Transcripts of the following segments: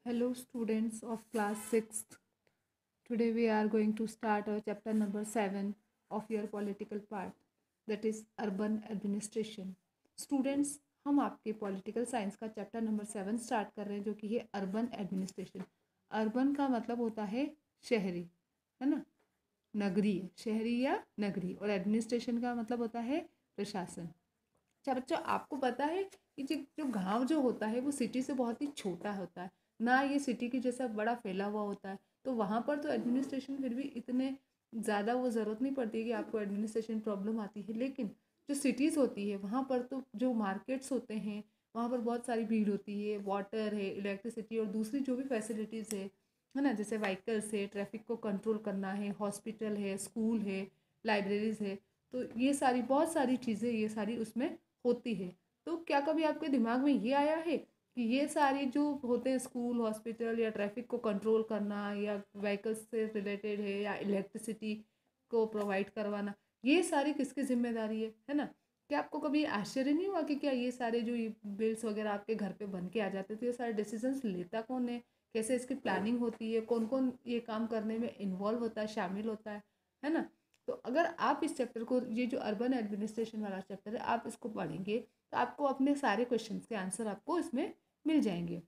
Hello, students of class 6th. Today we are going to start our chapter number 7 of your political part, that is urban administration. Students, हम आपके political science का chapter number 7 start कर रहे हैं, जो कि है urban administration. Urban का मतलब होता है शहरी, है ना, नगरीय, शहरी या नगरी, और एडमिनिस्ट्रेशन का मतलब होता है प्रशासन। अच्छा बच्चों, आपको पता है कि जो गांव जो होता है वो सिटी से बहुत ही छोटा होता है ना, ये सिटी की जैसा बड़ा फैला हुआ होता है, तो वहाँ पर तो एडमिनिस्ट्रेशन फिर भी इतने ज़्यादा वो ज़रूरत नहीं पड़ती है कि आपको एडमिनिस्ट्रेशन प्रॉब्लम आती है। लेकिन जो सिटीज़ होती है वहाँ पर तो जो मार्केट्स होते हैं वहाँ पर बहुत सारी भीड़ होती है, वाटर है, इलेक्ट्रिसिटी और दूसरी जो भी फैसिलिटीज़ है ना, जैसे व्हीकल्स है, ट्रैफिक को कंट्रोल करना है, हॉस्पिटल है, स्कूल है, लाइब्रेरीज है, तो ये सारी बहुत सारी चीज़ें ये सारी उसमें होती है। तो क्या कभी आपके दिमाग में ये आया है कि ये सारी जो होते हैं स्कूल, हॉस्पिटल या ट्रैफिक को कंट्रोल करना या व्हीकल्स से रिलेटेड है या इलेक्ट्रिसिटी को प्रोवाइड करवाना, ये सारी किसकी जिम्मेदारी है ना? क्या आपको कभी आश्चर्य नहीं हुआ कि क्या ये सारे जो बिल्स वगैरह आपके घर पे बन के आ जाते तो ये सारे डिसीजंस लेता कौन है, कैसे इसकी प्लानिंग होती है, कौन कौन ये काम करने में इन्वॉल्व होता है, शामिल होता है ना? तो अगर आप इस चैप्टर को, ये जो अर्बन एडमिनिस्ट्रेशन वाला चैप्टर है, आप इसको पढ़ेंगे तो आपको अपने सारे क्वेश्चंस के आंसर आपको इसमें मिल जाएंगे।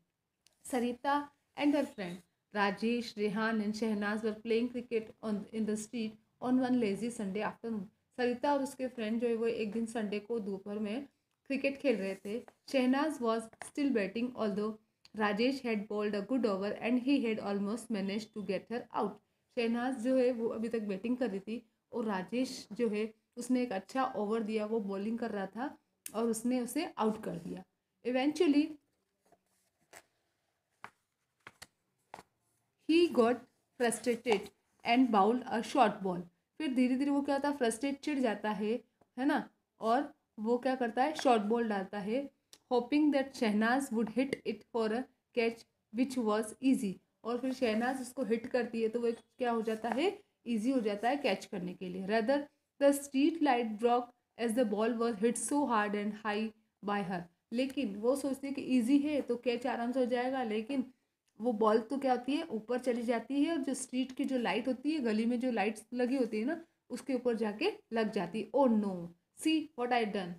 Sarita and her friend Rajesh, Rehan and Shahnaz were playing cricket on in the street on one lazy Sunday afternoon. Sarita और उसके फ्रेंड जो है वो एक दिन संडे को दोपहर में क्रिकेट खेल रहे थे। Shahnaz was still batting although Rajesh had bowled a good over and he had almost manage to get her out. Shahnaz जो है वो अभी तक बैटिंग कर रही थी और राजेश जो है उसने एक अच्छा ओवर दिया, वो बॉलिंग कर रहा था और उसने उसे आउट कर दिया। Eventually he got frustrated and bowled a short ball. फिर धीरे धीरे वो क्या होता है, फ्रस्ट्रेट चिढ़ जाता है ना, और वो क्या करता है, शॉर्ट बॉल डालता है, hoping that Shahnaz would hit it for a catch which was easy. और फिर शहनाज उसको हिट करती है तो वो क्या हो जाता है, ईजी हो जाता है कैच करने के लिए। Rather the street light broke as the ball was hit so hard and high by her. लेकिन वो सोचती है कि ईजी है तो कैच आराम से हो जाएगा, लेकिन वो बॉल तो क्या होती है, ऊपर चली जाती है और जो स्ट्रीट की जो लाइट होती है, गली में जो लाइट्स लगी होती है ना, उसके ऊपर जाके लग जाती है। Oh no, see what I done,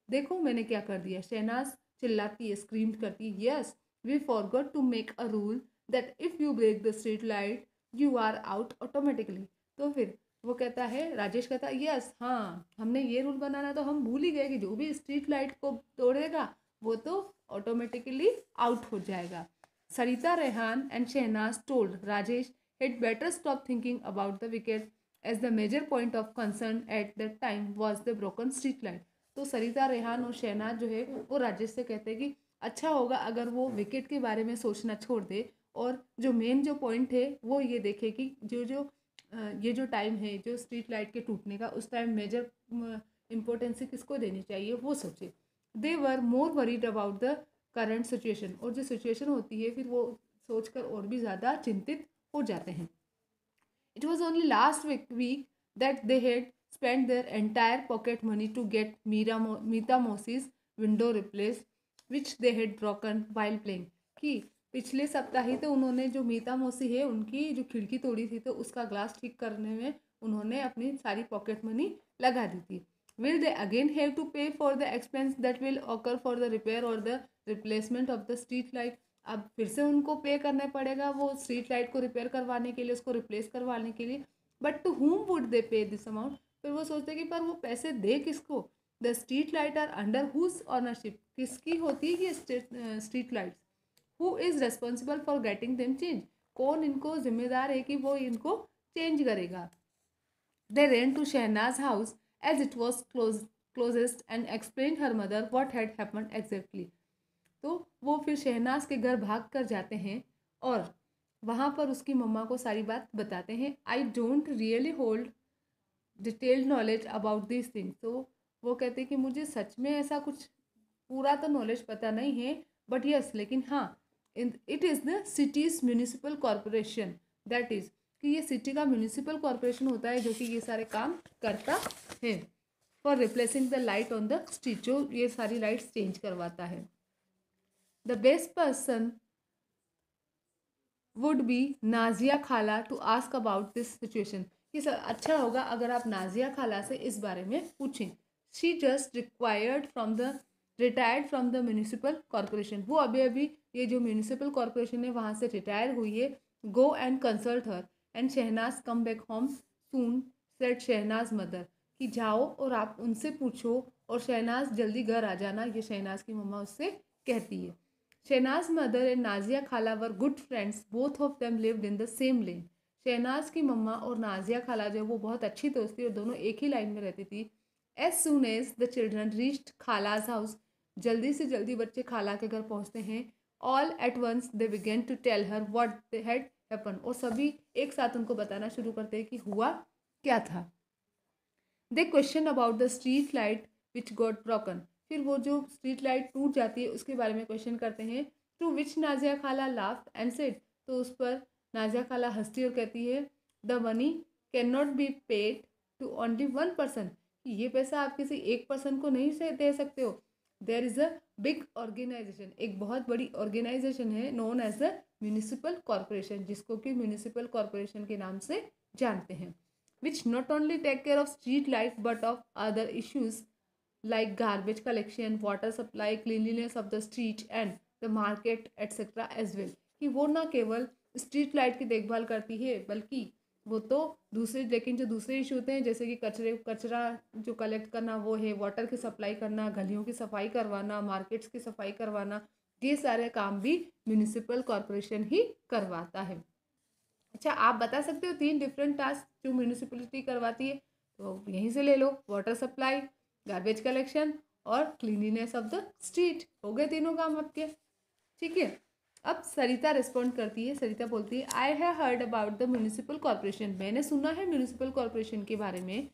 देखो मैंने क्या कर दिया। शहनाज चिल्लाती है, स्क्रीम करती है, yes we forgot to make a rule that if you break the street light you are out automatically. तो फिर वो कहता है, राजेश कहता है, यस हाँ हमने ये रूल बनाना तो हम भूल ही गए कि जो भी स्ट्रीट लाइट को तोड़ेगा वो तो ऑटोमेटिकली आउट हो जाएगा। Sarita, Rehan and Shehnaz told Rajesh he'd better stop thinking about the wicket as the major point of concern at that time was the broken street light. तो सरिता, रेहान और शहनाज जो है वो राजेश से कहते हैं कि अच्छा होगा अगर वो विकेट के बारे में सोचना छोड़ दे और जो मेन जो पॉइंट है वो ये देखे कि जो जो ये जो टाइम है जो स्ट्रीट लाइट के टूटने का, उस टाइम मेजर इम्पोर्टेंस किसको देनी चाहिए वो सोचे। They were more worried about the current situation, और जो सिचुएशन होती है फिर वो सोचकर और भी ज़्यादा चिंतित हो जाते हैं। It was only last week that they had spend their entire pocket money to get Meeta Mausi's window replace which they had broken while playing. कि पिछले सप्ताह ही तो उन्होंने जो मीता मौसी है उनकी जो खिड़की तोड़ी थी तो उसका ग्लास ठीक करने में उन्होंने अपनी सारी पॉकेट मनी लगा दी थी। Will they again have to pay for the expense that will occur for the repair or the replacement of the street light? अब फिर से उनको पे करना पड़ेगा वो स्ट्रीट लाइट को रिपेयर करवाने के लिए, उसको रिप्लेस करवाने के लिए। But to whom would they pay this amount? फिर वो सोचते कि पर वो पैसे दे किसको? The street light are under whose ownership, किसकी होती है ये street lights? Who is responsible for getting them change, कौन इनको जिम्मेदार है कि वो इनको चेंज करेगा? They ran to Shehnaz's house as it was closest and explained her mother what had happened exactly. तो वो फिर शहनाज के घर भाग कर जाते हैं और वहाँ पर उसकी मम्मा को सारी बात बताते हैं। I don't really hold detailed knowledge about this thing. तो वो कहते हैं कि मुझे सच में ऐसा कुछ पूरा तो नॉलेज पता नहीं है, बट यस लेकिन हाँ, it is the cities municipal corporation, that is कि ये सिटी का म्यूनिसिपल कॉरपोरेशन होता है जो कि ये सारे काम करता है for replacing the light on the street, जो ये सारी लाइट्स चेंज करवाता है। The best person would be Nazia khala to ask about this situation. ये अच्छा होगा अगर आप नाजिया खाला से इस बारे में पूछें। She just retired from the municipal corporation. वो अभी अभी ये जो म्यूनिसिपल कॉरपोरेशन है वहाँ से रिटायर हुई है। Go and consult her and Shahnaz come back home soon said Shahnaz mother. कि जाओ और आप उनसे पूछो और शहनाज जल्दी घर आ जाना, ये शहनाज की मम्मा उससे कहती है। Shehnaaz mother and Nazia khala were good friends, both of them lived in the same lane. Shahnaz की मम्मा और नाजिया खाला जो वो बहुत अच्छी दोस्त थी और दोनों एक ही लाइन में रहती थी। As soon as the children reached khala's house, जल्दी से जल्दी बच्चे खाला के घर पहुंचते हैं। All at once they began to tell her what they had happen, और सभी एक साथ उनको बताना शुरू करते हैं कि हुआ क्या था। They question about the street light which got broken, फिर वो जो स्ट्रीट लाइट टूट जाती है उसके बारे में क्वेश्चन करते हैं। टू विच नाजिया खाला लाफ्ड एंड सेड, तो उस पर नाजिया खाला हंसती और कहती है the money can not be paid to only one person, ये पैसा आप किसी एक पर्सन को नहीं से दे सकते हो। There is a big organization, एक बहुत बड़ी ऑर्गेनाइजेशन है known as the municipal corporation, जिसको कि म्यूनिसिपल कॉरपोरेशन के नाम से जानते हैं। which not only take care of street light but of other issues like garbage collection, water supply, cleanliness of the street and the market etc. as well। कि वो ना केवल स्ट्रीट लाइट की देखभाल करती है बल्कि वो तो दूसरे, लेकिन जो दूसरे इशू होते हैं जैसे कि कचरा जो कलेक्ट करना वो है, वाटर की सप्लाई करना, गलियों की सफाई करवाना, मार्केट्स की सफाई करवाना, ये सारे काम भी म्यूनिसिपल कॉरपोरेशन ही करवाता है। अच्छा, आप बता सकते हो 3 डिफरेंट टास्क जो म्यूनिसिपलिटी करवाती है? तो यहीं से ले लो, वाटर सप्लाई, गार्बेज कलेक्शन और क्लीनिनेस ऑफ द स्ट्रीट। हो गए तीनों काम आपके। ठीक है, अब सरिता रिस्पॉन्ड करती है। सरिता बोलती है I have heard about the municipal corporation, मैंने सुना है म्यूनिसिपल कॉरपोरेशन के बारे में।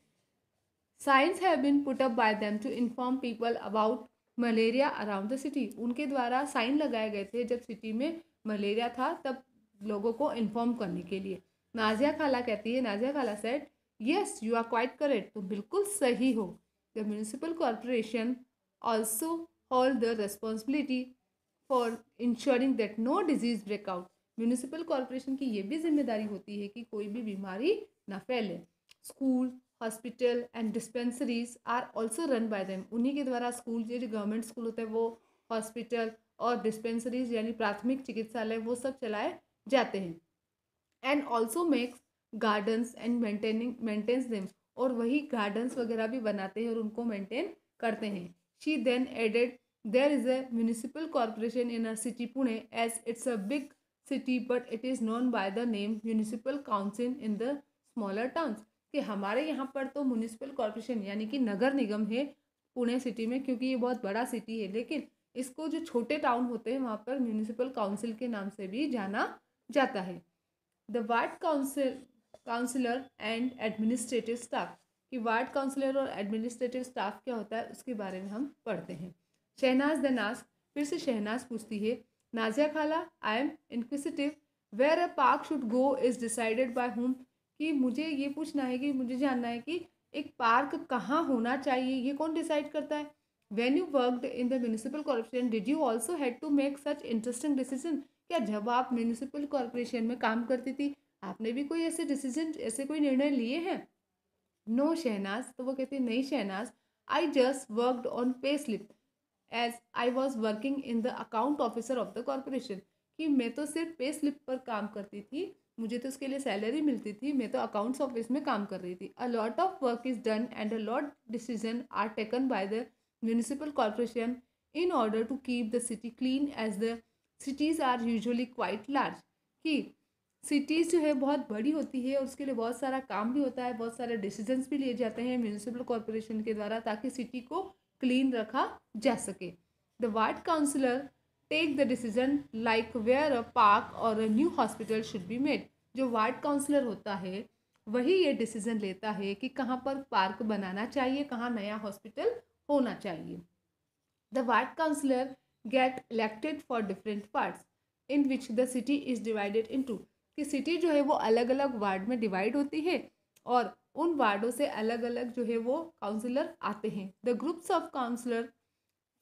Signs have been put up by them to inform people about malaria around the city, उनके द्वारा साइन लगाए गए थे जब सिटी में मलेरिया था तब लोगों को इन्फॉर्म करने के लिए। नाजिया खाला कहती है, नाजिया खाला said yes you are quite correct, तो बिल्कुल सही हो। The municipal corporation also hold the responsibility for ensuring that no disease breakout, municipal corporation की ये भी जिम्मेदारी होती है कि कोई भी बीमारी ना फैले। School, hospital and dispensaries are also run by them, उन्हीं के द्वारा स्कूल, जो गवर्नमेंट स्कूल होते हैं वो, हॉस्पिटल और डिस्पेंसरीज यानी प्राथमिक चिकित्सालय वो सब चलाए जाते हैं। And also makes gardens and maintains them, और वही गार्डन्स वगैरह भी बनाते हैं और उनको मेंटेन करते हैं। She then added there is a municipal corporation in a city Pune as it's a big city but it is known by the name municipal council in the smaller towns, कि हमारे यहाँ पर तो म्यूनिसिपल कॉरपोरेशन यानी कि नगर निगम है Pune city में, क्योंकि ये बहुत बड़ा सिटी है, लेकिन इसको जो छोटे टाउन होते हैं वहाँ पर म्यूनिसिपल काउंसिल के नाम से भी जाना जाता है। The ward councillor and administrative staff, कि वार्ड काउंसिलर और एडमिनिस्ट्रेटिव स्टाफ क्या होता है उसके बारे में हम पढ़ते हैं। शहनाज दनाज, फिर से शहनाज पूछती है Nazia khala I am inquisitive where a park should go is decided by whom, कि मुझे ये पूछना है कि मुझे जानना है कि एक पार्क कहाँ होना चाहिए, ये कौन डिसाइड करता है। When you worked in the municipal corporation did you also had to make such interesting decision, क्या जब आप म्यूनिसिपल कॉरपोरेशन में काम करती थी आपने भी कोई ऐसे डिसीजन, ऐसे कोई निर्णय लिए हैं? नो शहनाज, तो वो कहती है नहीं Shahnaz, I just worked on pay slip as I was working in the account officer of the corporation, कि मैं तो सिर्फ पे स्लिप पर काम करती थी, मुझे तो उसके लिए सैलरी मिलती थी, मैं तो अकाउंट्स ऑफिस में काम कर रही थी। A lot of work is done and a lot decision are taken by the municipal corporation in order to keep the city clean as the cities are usually quite large, कि cities जो है बहुत बड़ी होती है और उसके लिए बहुत सारा काम भी होता है, बहुत सारे डिसीजंस भी लिए जाते हैं म्यूनिसिपल कॉरपोरेशन के द्वारा ताकि सिटी को क्लीन रखा जा सके। The ward councillor take the decision like where a park और a new hospital should be made, जो वार्ड काउंसिलर होता है वही ये डिसीजन लेता है कि कहाँ पर पार्क बनाना चाहिए, कहाँ नया हॉस्पिटल होना चाहिए। The ward councillor get elected for different parts in which the city is divided into, कि सिटी जो है वो अलग अलग वार्ड में डिवाइड होती है और उन वार्डों से अलग अलग जो है वो काउंसिलर आते हैं। The groups of councillor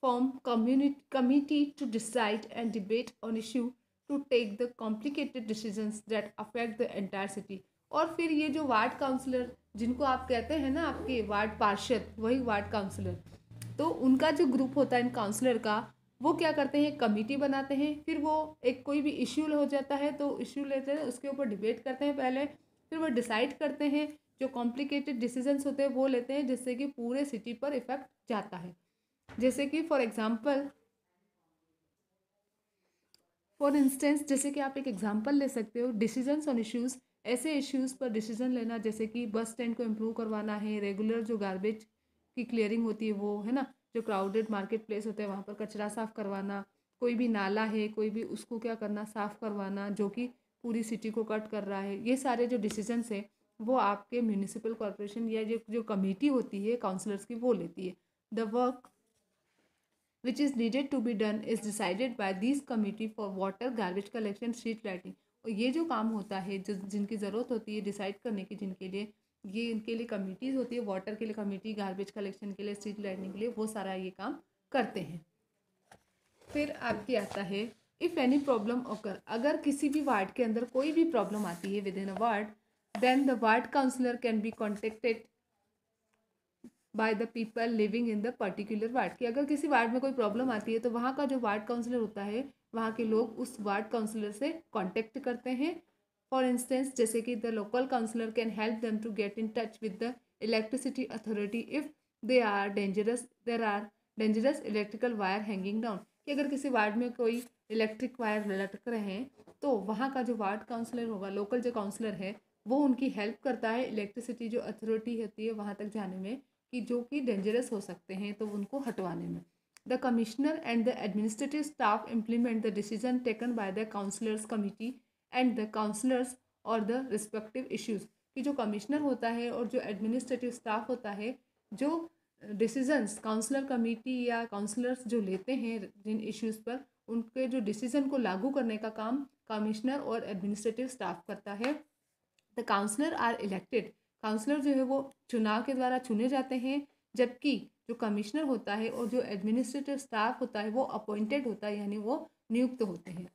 form committee to decide and debate on issue to take the complicated decisions that affect the entire city. और फिर ये जो वार्ड काउंसलर जिनको आप कहते हैं ना, आपके वार्ड पार्षद, वही वार्ड काउंसलर, तो उनका जो ग्रुप होता है इन काउंसलर का, वो क्या करते हैं, कमेटी बनाते हैं। फिर वो एक कोई भी इश्यू हो जाता है तो इश्यू लेते हैं, उसके ऊपर डिबेट करते हैं पहले, फिर वो डिसाइड करते हैं, जो कॉम्प्लिकेटेड डिसीजंस होते हैं वो लेते हैं, जिससे कि पूरे सिटी पर इफेक्ट जाता है। जैसे कि फॉर इंस्टेंस जैसे कि आप एक एग्जांपल ले सकते हो, डिसीजंस ऑन इश्यूज, ऐसे इश्यूज पर डिसीजन लेना, जैसे कि बस स्टैंड को इम्प्रूव करवाना है, रेगुलर जो गार्बेज की क्लियरिंग होती है वो, है ना, जो क्राउडेड मार्केट प्लेस होते हैं वहाँ पर कचरा साफ करवाना, कोई भी नाला है कोई भी, उसको क्या करना, साफ करवाना, जो कि पूरी सिटी को कट कर रहा है। ये सारे जो डिसीजंस हैं वो आपके म्यूनिसिपल कॉरपोरेशन या जो कमेटी होती है काउंसलर्स की, वो लेती है। The work which is needed to be done is decided by these committee for water, garbage collection, street lighting। और ये जो काम होता है, जो जिनकी ज़रूरत होती है डिसाइड करने की, जिनके लिए ये इनके लिए कमिटीज़ होती है, वाटर के लिए कमेटी, गार्बेज कलेक्शन के लिए, स्ट्रीट लाइटिंग के लिए, वो सारा ये काम करते हैं। फिर आपके आता है इफ़ एनी प्रॉब्लम ऑकर, अगर किसी भी वार्ड के अंदर कोई भी प्रॉब्लम आती है within a ward, then the ward councillor can be contacted by the people living in the particular ward. कि अगर किसी वार्ड में कोई प्रॉब्लम आती है तो वहाँ का जो वार्ड काउंसलर होता है, वहाँ के लोग उस वार्ड काउंसलर से कांटेक्ट करते हैं। फॉर इंस्टेंस जैसे कि the local councillor can help them to get in touch with the electricity authority if there are dangerous electrical wire hanging down. कि अगर किसी वार्ड में कोई इलेक्ट्रिक वायर लटक रहे हैं तो वहाँ का जो वार्ड काउंसलर होगा, लोकल जो काउंसलर है, वो उनकी हेल्प करता है इलेक्ट्रिसिटी जो अथॉरिटी होती है वहाँ तक जाने में, कि जो कि डेंजरस हो सकते हैं, तो उनको हटवाने में। The commissioner and the administrative staff implement the decision taken by the councillors committee and the councillors और द रिस्पेक्टिव इश्यूज। कि जो कमिश्नर होता है और जो एडमिनिस्ट्रेटिव स्टाफ होता है, जो डिसीजंस काउंसलर कमेटी या काउंसलर्स जो लेते हैं जिन इश्यूज़ पर, उनके जो डिसीजन को लागू करने का काम कमिश्नर और एडमिनिस्ट्रेटिव स्टाफ करता है। The councillor are elected, councillor जो है वो चुनाव के द्वारा चुने जाते हैं, जबकि जो कमिश्नर होता है और जो एडमिनिस्ट्रेटिव स्टाफ होता है वो अपॉइंटेड होता है, यानी वो नियुक्त होते हैं।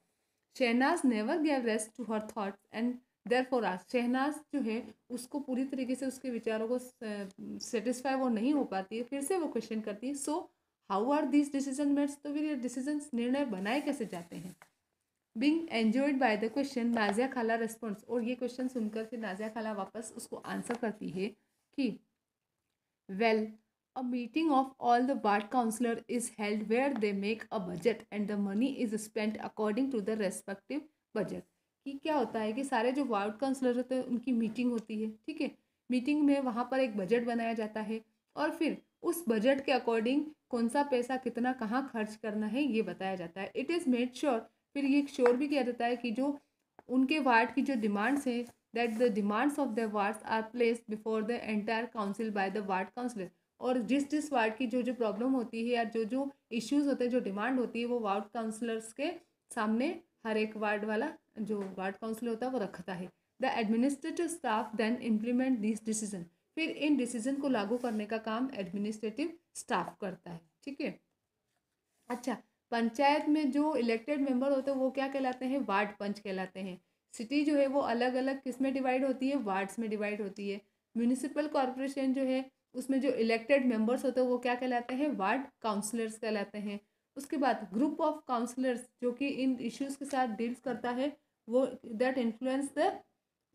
Shahnaz never gave rest to her thoughts and therefore asked, Shahnaz जो है उसको पूरी तरीके से उसके विचारों को सेटिस्फाई वो नहीं हो पाती है, फिर से वो क्वेश्चन करती है, so how are these decision made, तो फिर ये डिसीजन निर्णय बनाए कैसे जाते हैं। Being enjoyed by the question, Nazia khala response, और ये क्वेश्चन सुनकर फिर नाजिया खाला वापस उसको आंसर करती है कि well a meeting of all the ward councillor is held where they make a budget and the money is spent according to the respective budget. कि क्या होता है कि सारे जो वार्ड काउंसलर होते हैं उनकी मीटिंग होती है, ठीक है, मीटिंग में वहाँ पर एक बजट बनाया जाता है और फिर उस बजट के अकॉर्डिंग कौन सा पैसा कितना कहाँ खर्च करना है ये बताया जाता है। इट इज़ मेड श्योर, फिर ये श्योर भी किया जाता है कि जो उनके वार्ड की जो डिमांड्स हैं, that the demands of the wards are placed before the entire council by the ward councillor. और जिस वार्ड की जो प्रॉब्लम होती है या जो इश्यूज होते हैं, जो डिमांड होती है, वो वार्ड काउंसलर्स के सामने हर एक वार्ड वाला जो वार्ड काउंसलर होता है वो रखता है। The administrative staff then implement this decision, फिर इन डिसीजन को लागू करने का काम एडमिनिस्ट्रेटिव स्टाफ करता है, ठीक है। अच्छा, पंचायत में जो इलेक्टेड मेंबर होते हैं वो क्या कहलाते हैं, वार्ड पंच कहलाते हैं। सिटी जो है वो अलग अलग किस में डिवाइड होती है, वार्ड्स में डिवाइड होती है। म्यूनिसिपल कॉरपोरेशन जो है उसमें जो इलेक्टेड मेंबर्स होते हैं वो क्या कहलाते हैं, वार्ड काउंसलर्स कहलाते हैं। उसके बाद ग्रुप ऑफ काउंसलर्स जो कि इन इश्यूज़ के साथ डील्स करता है, वो दैट इन्फ्लुएंस द,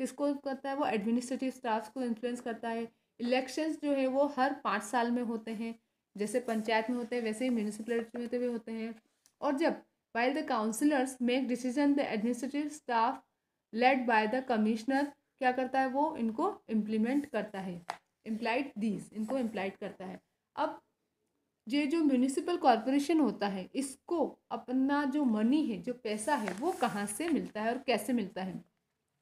किसको करता है, वो एडमिनिस्ट्रेटिव स्टाफ को इन्फ्लुएंस करता है। इलेक्शंस जो है वो हर 5 साल में होते हैं, जैसे पंचायत में होते हैं वैसे ही म्यूनिसिपलिटी में भी होते हैं। और जब while the councillors make decision, the administrative staff led by the commissioner क्या करता है, वो इनको इम्प्लीमेंट करता है, इम्प्लाइड दीज, इनको इम्प्लाइड करता है। अब ये जो म्यूनिसिपल कॉरपोरेशन होता है, इसको अपना जो मनी है, जो पैसा है, वो कहाँ से मिलता है और कैसे मिलता है,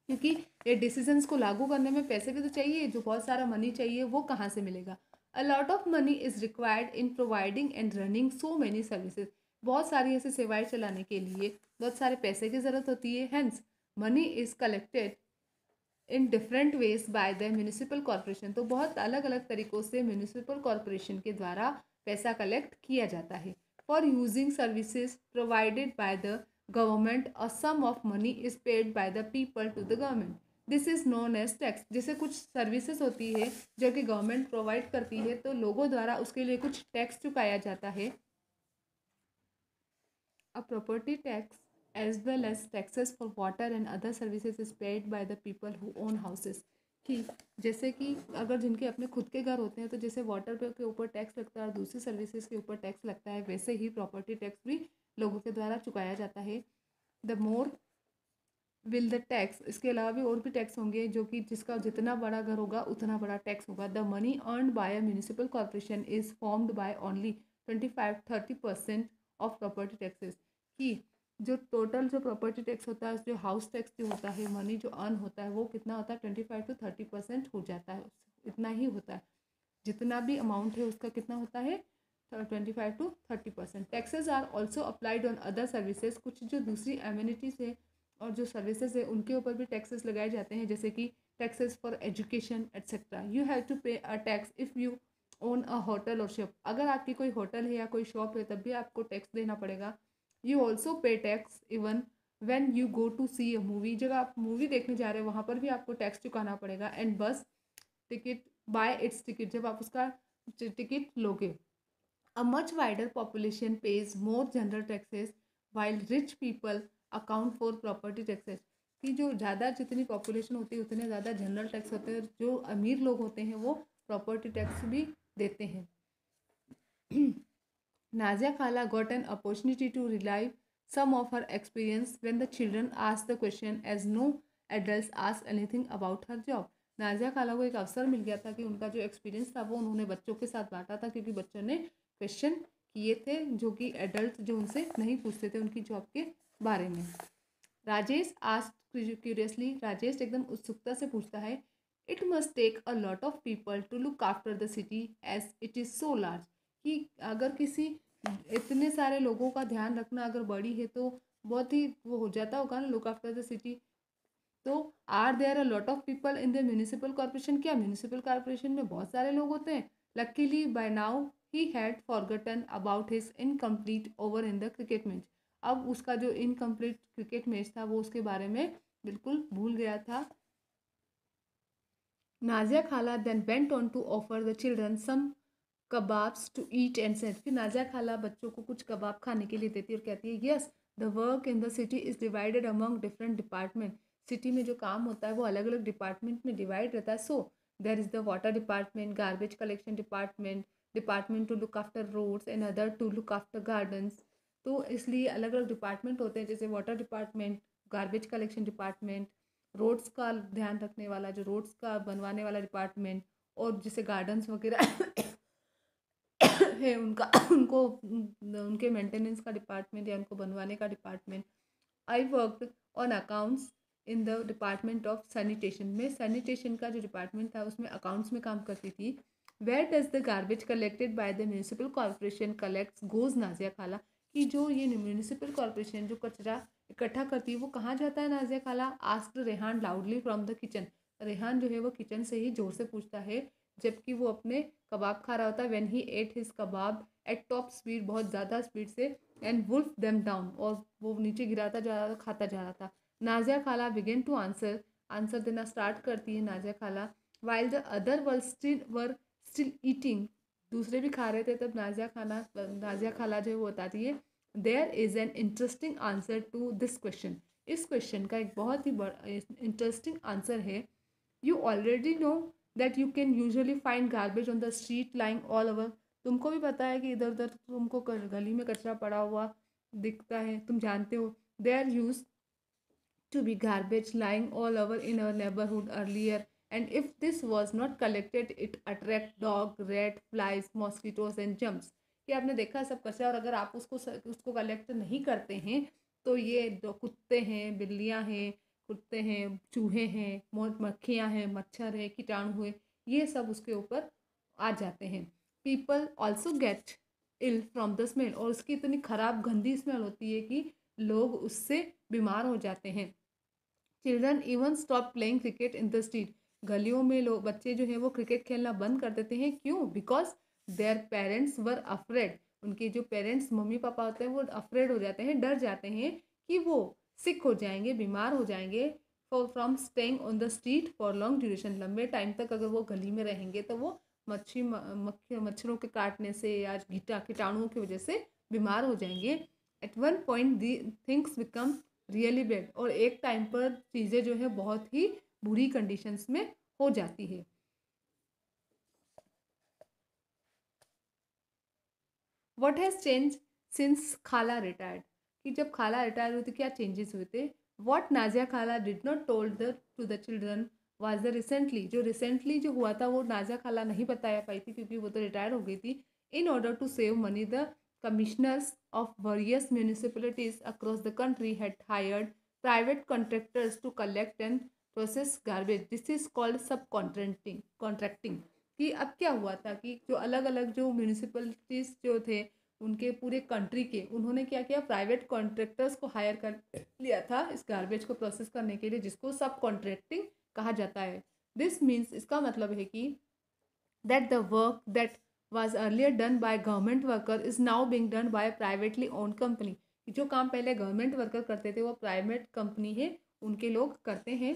क्योंकि ये डिसीजंस को लागू करने में पैसे भी तो चाहिए, जो बहुत सारा मनी चाहिए वो कहाँ से मिलेगा। अ lot of money is required in providing and running so many services, बहुत सारी ऐसी सेवाएं चलाने के लिए बहुत सारे पैसे की ज़रूरत होती है। Hence money is collected in different ways bye the municipal corporation, तो बहुत अलग अलग तरीक़ों से म्यूनिसिपल कॉरपोरेशन के द्वारा पैसा कलेक्ट किया जाता है। For using services provided by the government, a sum of money is paid by the people to the government. This is known as tax. जैसे कुछ सर्विसेज होती है जो कि गवर्नमेंट प्रोवाइड करती है, तो लोगों द्वारा उसके लिए कुछ टैक्स चुकाया जाता है. A property tax as well as taxes for water and other services is paid by the people who own houses. कि जैसे कि अगर जिनके अपने खुद के घर होते हैं तो जैसे वाटर पे के ऊपर टैक्स लगता है और दूसरी सर्विसेज के ऊपर टैक्स लगता है, वैसे ही प्रॉपर्टी टैक्स भी लोगों के द्वारा चुकाया जाता है. The more will the tax, इसके अलावा भी और भी टैक्स होंगे जो कि जिसका जितना बड़ा घर होगा उतना बड़ा टैक्स होगा. The money earned bye a municipal corporation is formed by only 25-30% of property taxes. कि जो टोटल जो प्रॉपर्टी टैक्स होता है, जो हाउस टैक्स जो होता है, मनी जो अर्न होता है वो कितना होता है 25-30% हो जाता है. इतना ही होता है, जितना भी अमाउंट है उसका कितना होता है 25-30%. Taxes are also applied on other services. कुछ जो दूसरी एम्यूनिटीज है और जो सर्विसेज है उनके ऊपर भी टैक्सेस लगाए जाते हैं, जैसे कि taxes for education etcetera. You have to pay a tax if you own a hotel और शॉप. अगर आपकी कोई होटल है या कोई शॉप है तब भी आपको टैक्स देना पड़ेगा. You also pay tax even when you go to see a movie. जब आप मूवी देखने जा रहे हो वहाँ पर भी आपको टैक्स चुकाना पड़ेगा. एंड बस टिकट बाय इट्स टिकट, जब आप उसका टिकट लोगे. A much wider population pays more general taxes while rich people account for property taxes. कि जो ज़्यादा जितनी पॉपुलेशन होती है उतने ज़्यादा जनरल टैक्स होते हैं. जो अमीर लोग होते हैं वो प्रॉपर्टी टैक्स भी देते हैं. Nazia Khala got an opportunity to relive some of her experience when the children asked the question as no adults asked anything about her job. Nazia खाला को एक अवसर मिल गया था कि उनका जो एक्सपीरियंस था वो उन्होंने बच्चों के साथ बांटा था, क्योंकि बच्चों ने क्वेश्चन किए थे जो कि एडल्ट जो उनसे नहीं पूछते थे उनकी जॉब के बारे में. Rajesh asked curiously. राजेश एकदम उत्सुकता से पूछता है, it must take a lot of people to look after the city as it is so large. कि अगर किसी इतने सारे लोगों का ध्यान रखना अगर बड़ी है तो बहुत ही वो हो जाता होगा ना, लुक आफ्टर द सिटी. तो are there a lot of people in the municipal corporation. क्या म्यूनिसिपल कॉर्पोरेशन में बहुत सारे लोग होते हैं. Luckily by now he had forgotten about his incomplete over in the cricket match. अब उसका जो इनकम्प्लीट क्रिकेट मैच था वो उसके बारे में बिल्कुल भूल गया था. Nazia khala then went on to offer the children some kebabs to eat and set. फिर नाजिया खाला बच्चों को कुछ कबाब खाने के लिए देती है और कहती है, yes the work in the city is divided among different department. City में जो काम होता है वो अलग अलग डिपार्टमेंट में डिवाइड रहता है. So there is the water department, garbage collection department, department to look after roads and other to look after gardens. तो इसलिए अलग अलग डिपार्टमेंट होते हैं, जैसे water department, garbage collection department, roads का ध्यान रखने वाला, जो रोड्स का बनवाने वाला डिपार्टमेंट, और जैसे गार्डन्स वगैरह है उनका उनको उनके मेंटेनेंस का डिपार्टमेंट या उनको बनवाने का department. I worked on accounts in the department of sanitation. में सैनिटेशन का जो डिपार्टमेंट था उसमें अकाउंट्स में काम करती थी. Where does the garbage collected by the municipal corporation collects goes. Nazia khala. कि जो ये म्यूनिसिपल कॉर्पोरेशन जो कचरा इकट्ठा करती है वो कहाँ जाता है नाजिया खाला. Asked Rehan loudly from the kitchen. Rehan जो है वो किचन से ही जोर से पूछता है जबकि वो अपने कबाब खा रहा होता है. When he at his kebab eight top speed, बहुत ज़्यादा स्पीड से, एंड वुल्फ देम डाउन, और वो नीचे गिराता जा रहा था, खाता जा रहा था. नाजिया खाला बिगेन टू आंसर देना स्टार्ट करती है नाजिया खाला. While the other were still eating. दूसरे भी खा रहे थे तब नाजिया खाला जो है वो बताती है, there is an interesting answer to this question. इस क्वेश्चन का एक बहुत ही बड़ा इंटरेस्टिंग आंसर है. You already know that you can usually find garbage on the street lying all over. तुमको भी पता है कि इधर उधर तुमको गली में कचरा पड़ा हुआ दिखता है, तुम जानते हो. They are used to be garbage lying all over in our neighborhood earlier, and if this was not collected it attract dog, rat, flies, mosquitoes and germs. कि आपने देखा सब कचरा, और अगर आप उसको कलेक्ट नहीं करते हैं तो ये जो कुत्ते हैं, बिल्लियां हैं, कुत्ते हैं, चूहे हैं, मक्खियाँ हैं, मच्छर है, कीटाणु हुए, ये सब उसके ऊपर आ जाते हैं. People also get ill from the smell. और उसकी इतनी खराब गंदी स्मेल होती है कि लोग उससे बीमार हो जाते हैं. Children even stop playing cricket in the street. गलियों में लोग बच्चे जो हैं वो क्रिकेट खेलना बंद कर देते हैं. क्यों? Because their parents were afraid. उनके जो पेरेंट्स मम्मी पापा होते हैं वो अफ्रेड हो जाते हैं, डर जाते हैं कि वो सिक हो जाएंगे, बीमार हो जाएंगे from staying on the street for long duration. लंबे टाइम तक अगर वो गली में रहेंगे तो वो मच्छरों के काटने से या कीटाणुओं की वजह से बीमार हो जाएंगे। At one point the things become really bad, और एक टाइम पर चीज़ें जो है बहुत ही बुरी कंडीशंस में हो जाती है। व्हाट हैज़ चेंज सिंस खाला रिटायर्ड, कि जब खाला रिटायर हुई तो क्या चेंजेस हुए थे। व्हाट नाजिया खाला did not told the two the children was the recently जो हुआ था वो नाजिया खाला नहीं बताया पाई थी क्योंकि वो तो रिटायर हो गई थी। In order to save money the commissioners of various municipalities across the country had hired private contractors to collect and process garbage. This is called subcontracting. कि अब क्या हुआ था कि जो अलग अलग जो म्यूनिसिपलिटीज़ जो थे उनके पूरे कंट्री के, उन्होंने क्या किया, प्राइवेट कॉन्ट्रैक्टर्स को हायर कर लिया था इस गार्बेज को प्रोसेस करने के लिए, जिसको सब कॉन्ट्रैक्टिंग कहा जाता है। दिस मीन्स, इसका मतलब है कि that the work that was earlier done by government worker is now being done by a privately owned company। जो काम पहले गवर्नमेंट वर्कर करते थे वो प्राइवेट कंपनी है उनके लोग करते हैं।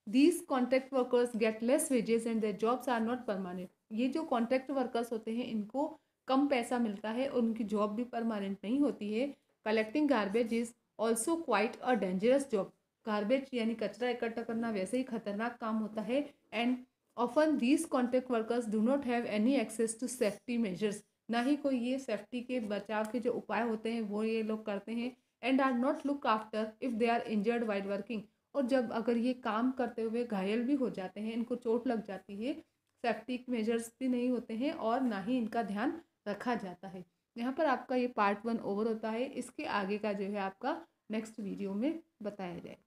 These contract workers get less wages and their jobs are not permanent। ये जो कॉन्ट्रैक्ट वर्कर्स होते हैं इनको कम पैसा मिलता है और उनकी जॉब भी परमानेंट नहीं होती है। Collecting garbage is also quite a dangerous job. Garbage यानी कचरा इकट्ठा करना वैसे ही खतरनाक काम होता है। And often these contract workers do not have any access to safety measures. ना ही कोई ये सेफ्टी के बचाव के जो उपाय होते हैं वो ये लोग करते हैं। And are not look after if they are injured while working. और जब अगर ये काम करते हुए घायल भी हो जाते हैं, इनको चोट लग जाती है, सेफ्टी मेजर्स भी नहीं होते हैं और ना ही इनका ध्यान रखा जाता है। यहाँ पर आपका ये पार्ट 1 ओवर होता है। इसके आगे का जो है आपका नेक्स्ट वीडियो में बताया जाए।